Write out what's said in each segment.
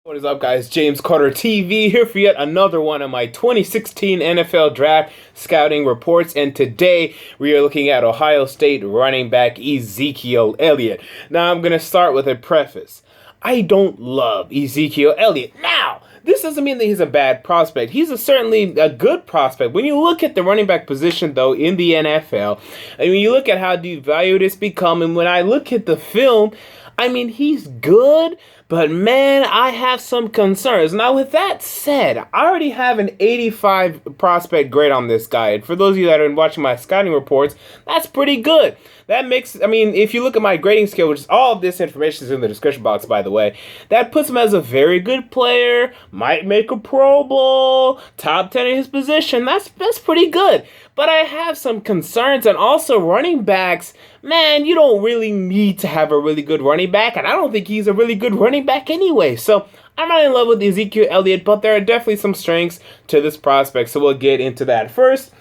What is up, guys? James Carter TV here for yet another one of my 2016 NFL Draft scouting reports, and today we are looking at Ohio State running back Ezekiel Elliott. Now, I'm going to start with a preface. I don't love Ezekiel Elliott. Now, this doesn't mean that he's a bad prospect. He's certainly a good prospect. When you look at the running back position, though, in the NFL, and when you look at how devalued it's become, and when I look at the film, I mean, he's good, but man, I have some concerns. Now, with that said, I already have an 85 prospect grade on this guy. And for those of you that are watching my scouting reports, that's pretty good. That makes, I mean, if you look at my grading scale, which is all of this information is in the description box, by the way, that puts him as a very good player, might make a Pro Bowl, top 10 in his position. That's pretty good. But I have some concerns, and also running backs, man, you don't really need to have a really good running back, and I don't think he's a really good running back anyway. So I'm not in love with Ezekiel Elliott, but there are definitely some strengths to this prospect, so we'll get into that. First,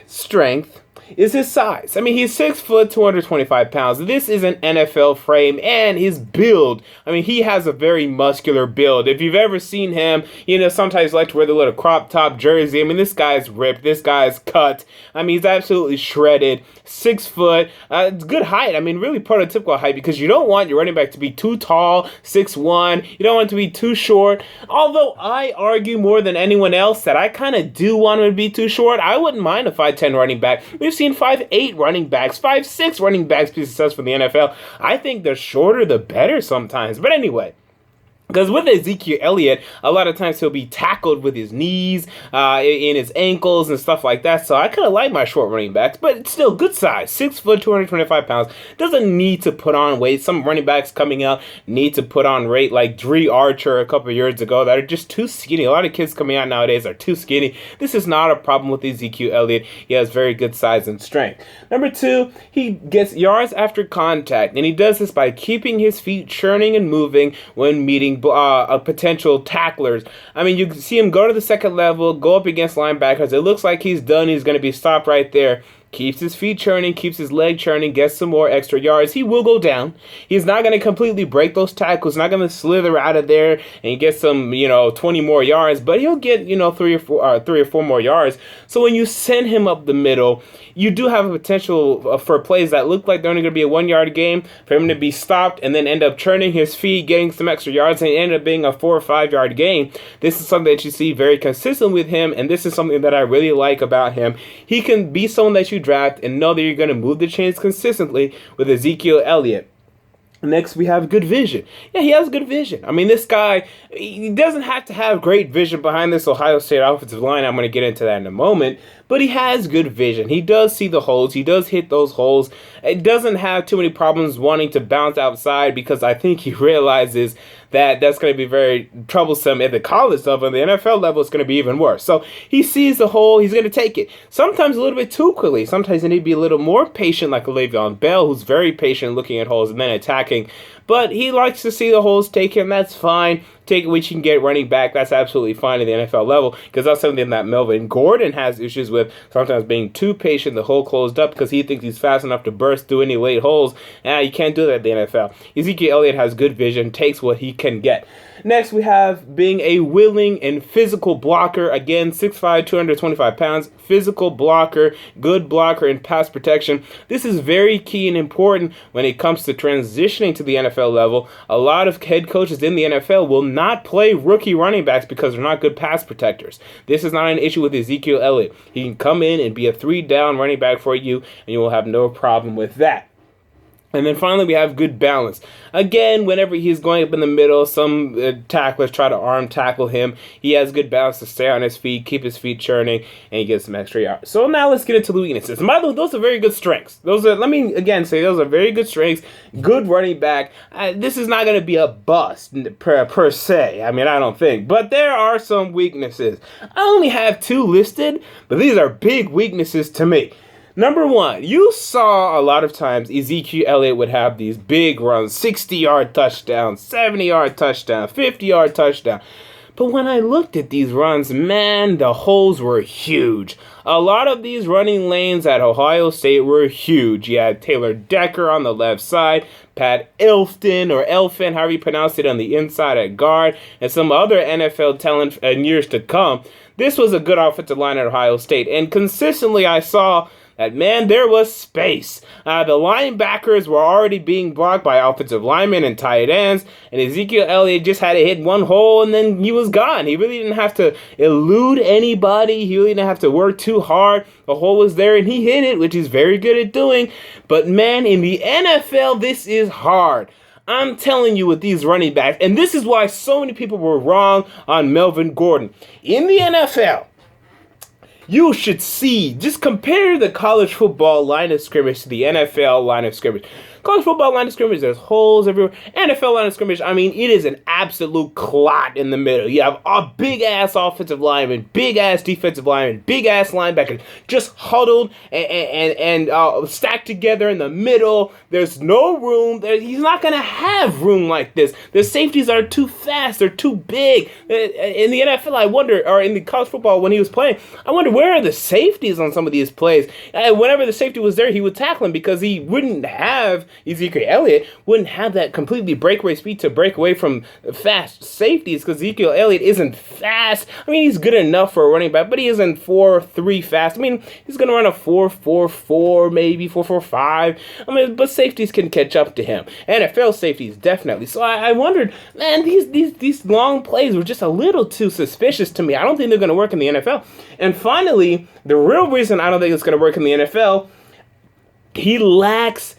strength is his size. I mean, he's 6 foot, 225 pounds. This is an NFL frame, and his build, I mean, he has a very muscular build. If you've ever seen him, you know, sometimes like to wear the little crop top jersey. I mean, this guy's ripped. This guy's cut. I mean, he's absolutely shredded. 6 foot. It's good height. I mean, really prototypical height, because you don't want your running back to be too tall, 6'1". You don't want it to be too short. Although I argue more than anyone else that I kind of do want him to be too short. I wouldn't mind a 5'10" running back. We've seen 5'8" running backs, 5'6" running backs be successful in the NFL. I think the shorter the better sometimes. But anyway, because with Ezekiel Elliott, a lot of times he'll be tackled with his knees, in his ankles and stuff like that. So I kind of like my short running backs, but it's still good size. 6 foot, 225 pounds. Doesn't need to put on weight. Some running backs coming out need to put on weight, like Dre Archer a couple of years ago, that are just too skinny. A lot of kids coming out nowadays are too skinny. This is not a problem with Ezekiel Elliott. He has very good size and strength. Number two, he gets yards after contact, and he does this by keeping his feet churning and moving when meeting potential tacklers. I mean, you can see him go to the second level, go up against linebackers. It looks like he's done. He's going to be stopped right there. Keeps his feet churning, keeps his leg churning, gets some more extra yards. He will go down. He's not going to completely break those tackles, not going to slither out of there and get some, 20 more yards, but he'll get, 3 or 4 more yards. So when you send him up the middle, you do have a potential for plays that look like they're only going to be a 1-yard game, for him to be stopped and then end up churning his feet, getting some extra yards, and end up being a 4 or 5-yard game. This is something that you see very consistent with him, and this is something that I really like about him. He can be someone that you draft and know that you're going to move the chains consistently with Ezekiel Elliott. Next, we have good vision. Yeah, he has good vision. I mean, this guy, he doesn't have to have great vision behind this Ohio State offensive line. I'm going to get into that in a moment. But he has good vision. He does see the holes. He does hit those holes. It doesn't have too many problems wanting to bounce outside, because I think he realizes that that's going to be very troublesome at the college level. And the NFL level, it's going to be even worse. So he sees the hole. He's going to take it. Sometimes a little bit too quickly. Sometimes you need to be a little more patient, like a Le'Veon Bell, who's very patient looking at holes and then attacking. But he likes to see the holes, take him. That's fine. Take it, which you can get running back. That's absolutely fine at the NFL level, because that's something that Melvin Gordon has issues with, sometimes being too patient, the hole closed up, because he thinks he's fast enough to burst through any late holes. You can't do that at the NFL. Ezekiel Elliott has good vision, takes what he can get. Next, we have being a willing and physical blocker. Again, 6'5", 225 pounds, physical blocker, good blocker in pass protection. This is very key and important when it comes to transitioning to the NFL level. A lot of head coaches in the NFL will not play rookie running backs because they're not good pass protectors. This is not an issue with Ezekiel Elliott. He can come in and be a 3-down running back for you, and you will have no problem with that. And then finally, we have good balance. Again, whenever he's going up in the middle, some tacklers try to arm tackle him. He has good balance to stay on his feet, keep his feet churning, and he gets some extra yards. So now let's get into the weaknesses. And by the way, those are very good strengths. Let me again say, those are very good strengths. Good running back. This is not going to be a bust per se. I mean, I don't think. But there are some weaknesses. I only have 2 listed, but these are big weaknesses to me. Number one, you saw a lot of times Ezekiel Elliott would have these big runs, 60-yard touchdown, 70-yard touchdown, 50-yard touchdown. But when I looked at these runs, man, the holes were huge. A lot of these running lanes at Ohio State were huge. You had Taylor Decker on the left side, Pat Elfton or Elfin, however you pronounce it, on the inside at guard, and some other NFL talent in years to come. This was a good offensive line at Ohio State, and consistently I saw that, man, there was space. The linebackers were already being blocked by offensive linemen and tight ends, and Ezekiel Elliott just had to hit one hole, and then he was gone. He really didn't have to elude anybody. He really didn't have to work too hard. The hole was there, and he hit it, which he's very good at doing. But, man, in the NFL, this is hard. I'm telling you, with these running backs, and this is why so many people were wrong on Melvin Gordon. In the NFL, you should see, just compare the college football line of scrimmage to the NFL line of scrimmage. College football line of scrimmage, there's holes everywhere. NFL line of scrimmage, I mean, it is an absolute clot in the middle. You have a big-ass offensive lineman, big-ass defensive lineman, big-ass linebacker, just huddled and stacked together in the middle. There's no room. He's not going to have room like this. The safeties are too fast. They're too big. In the NFL, I wonder, or in the college football when he was playing, I wonder, where are the safeties on some of these plays? Whenever the safety was there, he would tackle him because he wouldn't have, Ezekiel Elliott wouldn't have that completely breakaway speed to break away from fast safeties, because Ezekiel Elliott isn't fast. I mean, he's good enough for a running back, but he isn't 4.3 fast. I mean, he's going to run a 4.44, maybe 4.45. I mean, but safeties can catch up to him. NFL safeties, definitely. So I wondered, man, these long plays were just a little too suspicious to me. I don't think they're going to work in the NFL. And finally, the real reason I don't think it's going to work in the NFL, he lacks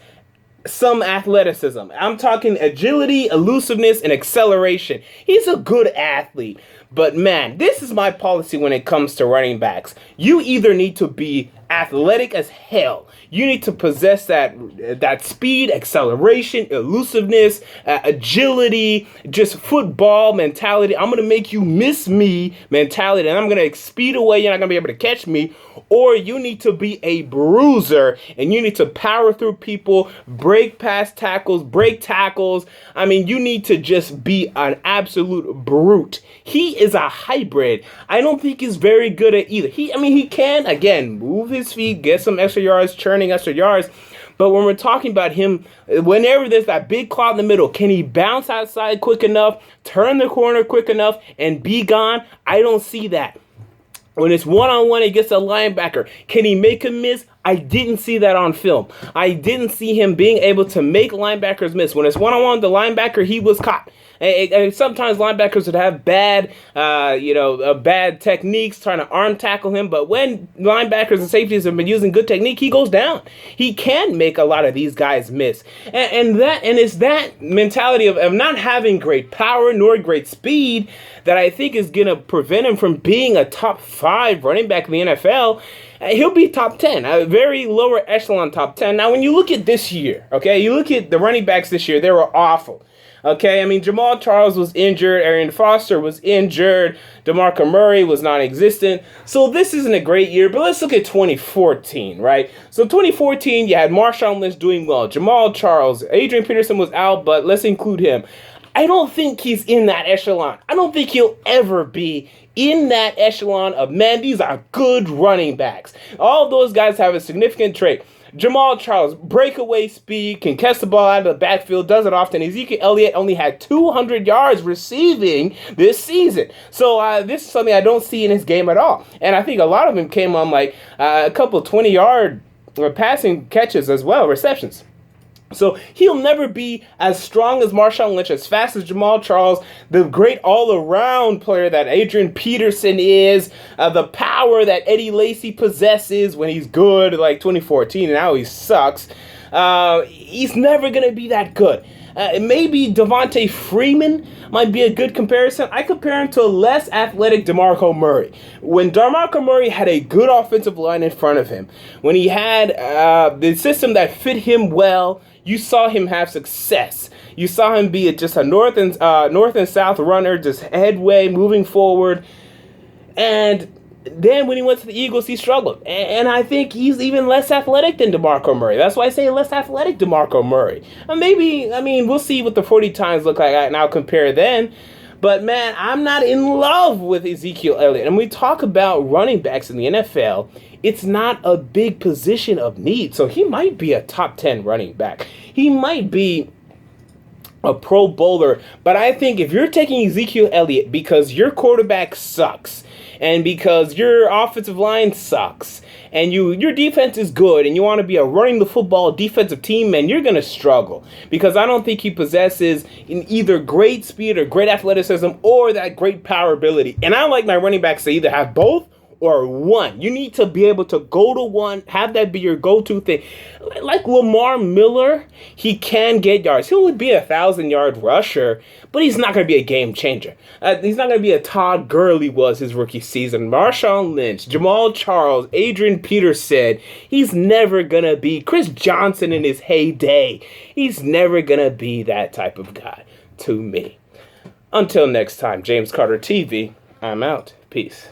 some athleticism. I'm talking agility, elusiveness, and acceleration. He's a good athlete. But man, this is my policy when it comes to running backs. You either need to be athletic as hell. You need to possess that speed, acceleration, elusiveness, agility, just football mentality. I'm going to make you miss me mentality, and I'm going to speed away. You're not going to be able to catch me. Or you need to be a bruiser, and you need to power through people, break past tackles, break tackles. I mean, you need to just be an absolute brute. He is a hybrid. I don't think he's very good at either. He can, again, move his feet, get some extra yards, churning extra yards. But when we're talking about him, whenever there's that big cloud in the middle, can he bounce outside quick enough, turn the corner quick enough, and be gone? I don't see that. When it's one-on-one against a linebacker, can he make a miss? I didn't see that on film. I didn't see him being able to make linebackers miss. When it's one-on-one, the linebacker, he was caught. And sometimes linebackers would have bad techniques trying to arm tackle him. But when linebackers and safeties have been using good technique, he goes down. He can make a lot of these guys miss. And it's that mentality of not having great power nor great speed that I think is going to prevent him from being a top 5 running back in the NFL. He'll be top 10, a very lower echelon top 10. Now, when you look at this year, okay, you look at the running backs this year, they were awful. Okay, I mean, Jamal Charles was injured, Arian Foster was injured, DeMarco Murray was non-existent. So this isn't a great year, but let's look at 2014, right? So 2014, you had Marshawn Lynch doing well, Jamal Charles, Adrian Peterson was out, but let's include him. I don't think he's in that echelon. I don't think he'll ever be in that echelon of, man, these are good running backs. All those guys have a significant trait. Jamal Charles, breakaway speed, can catch the ball out of the backfield, does it often. Ezekiel Elliott only had 200 yards receiving this season. So this is something I don't see in his game at all. And I think a lot of them came on like a couple 20-yard passing catches as well, receptions. So he'll never be as strong as Marshawn Lynch, as fast as Jamal Charles, the great all-around player that Adrian Peterson is, the power that Eddie Lacy possesses when he's good, like 2014, and now he sucks. He's never going to be that good. Maybe Devontae Freeman might be a good comparison. I compare him to a less athletic DeMarco Murray. When DeMarco Murray had a good offensive line in front of him, when he had the system that fit him well, you saw him have success. You saw him be just a north and south runner, just headway, moving forward. And then when he went to the Eagles, he struggled. And I think he's even less athletic than DeMarco Murray. That's why I say less athletic DeMarco Murray. We'll see what the 40 times look like, and I'll compare then. But, man, I'm not in love with Ezekiel Elliott. And we talk about running backs in the NFL. It's not a big position of need. So he might be a top 10 running back. He might be a Pro Bowler. But I think if you're taking Ezekiel Elliott because your quarterback sucks and because your offensive line sucks and your defense is good and you want to be a running the football defensive team, man, you're going to struggle, because I don't think he possesses in either great speed or great athleticism or that great power ability. And I like my running backs to either have both or one. You need to be able to go to one, have that be your go-to thing. Like Lamar Miller, he can get yards. He'll be a 1,000-yard rusher, but he's not going to be a game changer. He's not going to be a Todd Gurley was his rookie season. Marshawn Lynch, Jamal Charles, Adrian Peterson. He's never going to be Chris Johnson in his heyday. He's never going to be that type of guy to me. Until next time, James Carter TV, I'm out. Peace.